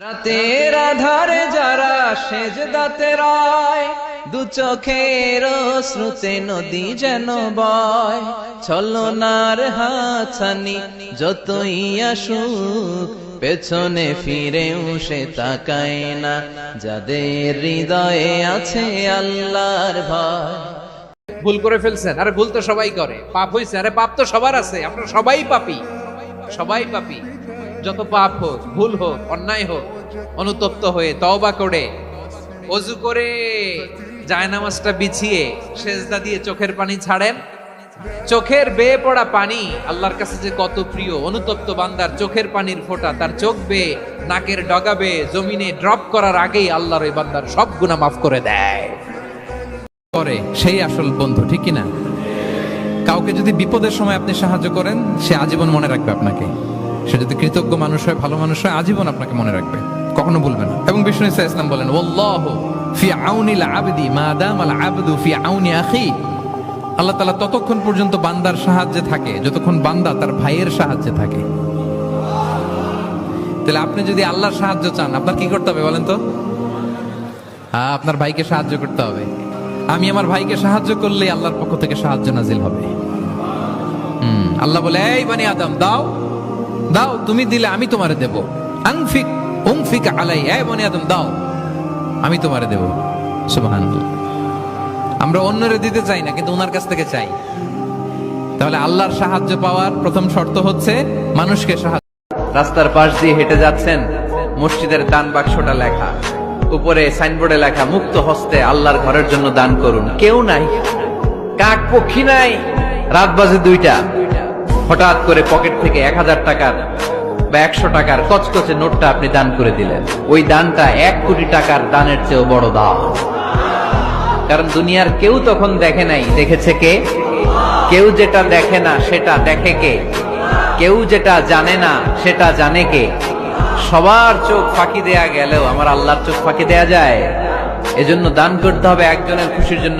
রাতের আধারে যারা সেজদাতে রায়, দু চোখের শ্রুতে নদী যেন বয়। ছলনার হাতছানি যতই আসুক, পেছনে ফিরেও সে তাকায় না, যাদের হৃদয়ে আছে আল্লাহর ভয়। ভুল করে ফেলছেন, আরে ভুল তো সবাই করে। পাপ হইছে, আরে পাপ তো সবার আছে, আমরা সবাই পাপী, সবাই পাপী। যত পাপ হোক, ভুল হোক, অন্যায় হোক, অনুতপ্ত হয়ে তওবা করে ওযু করে জায়নামাজটা বিছিয়ে সেজদা দিয়ে চোখের পানি ছাড়েন। চোখের বেয়ে পড়া পানি আল্লাহর কাছে যে কত প্রিয়। অনুতপ্ত বান্দার চোখের পানির ফোঁটা তার চোখ বেয়ে, নাকের ডগা বেয়ে জমিনে ড্রপ করার আগেই আল্লাহর ওই বান্দার সব গুনাহ মাফ করে দেয়। করে সেই আসল বন্ধু, ঠিক কিনা? কাউকে যদি বিপদের সময় আপনি সাহায্য করেন, সে আজীবন মনে রাখবে আপনাকে। সে যদি কৃতজ্ঞ মানুষ হয়, ভালো মানুষ হয়, আজীবন আপনাকে মনে রাখবে, কখনো ভুলবে না। এবং বিষ্ণু ইসা ইসলাম বলেন, ওয়াল্লাহু ফি আউনিল আবদি মা দামাল আবদু ফি আউনি আখি। আল্লাহ তাআলা ততক্ষণ পর্যন্ত বান্দার সাহায্যে থাকে যতক্ষণ বান্দা তার ভাইয়ের সাহায্যে থাকে। তাহলে আপনি যদি আল্লাহর সাহায্য চান, আপনার কি করতে হবে বলেন তো? আপনার ভাইকে সাহায্য করতে হবে। আমি আমার ভাইকে সাহায্য করলে আল্লাহর পক্ষ থেকে সাহায্য নাজিল হবে। আল্লাহ বলে, এই বানি আদম, দাও দাও, তুমি দিলে আমি তোমারে দেব। আনফিক উনফিক আলাই, এই বানি আদম দাও, আমি তোমারে দেব। সুবহানাল্লাহ। আমরা অন্যরে দিতে চাই না, কিন্তু ওনার কাছ থেকে চাই। তাহলে আল্লাহর সাহায্য পাওয়ার প্রথম শর্ত হচ্ছে মানুষকে সাহায্য। রাস্তার পাশ দিয়ে হেঁটে যাচ্ছেন, মসজিদের দান বাক্সটা লেখা, উপরে সাইনবোর্ডে লেখা, মুক্ত হস্তে আল্লাহর ঘরের জন্য দান করুন। কেউ নাই, কাক পক্ষী নাই। রাত বাজে 2টা, হঠাৎ করে পকেট থেকে 1000 টাকার বা 100 টাকার কচকচে নোটটা আপনি দান করে দিলেন। ওই দানটা 1 কোটি টাকার দানের চেয়েও বড় দান। কারণ দুনিয়ার কেউ তখন দেখে নাই, দেখেছে কে? কেউ যেটা দেখে না সেটা দেখে কে? কেউ যেটা জানে না সেটা জানে কে? সবার চোখ ফাঁকি দেয়া গেলেও আমার আল্লাহর চোখ ফাঁকি দেয়া যায়? এজন্য দান করতে হবে একজনের খুশির জন্য।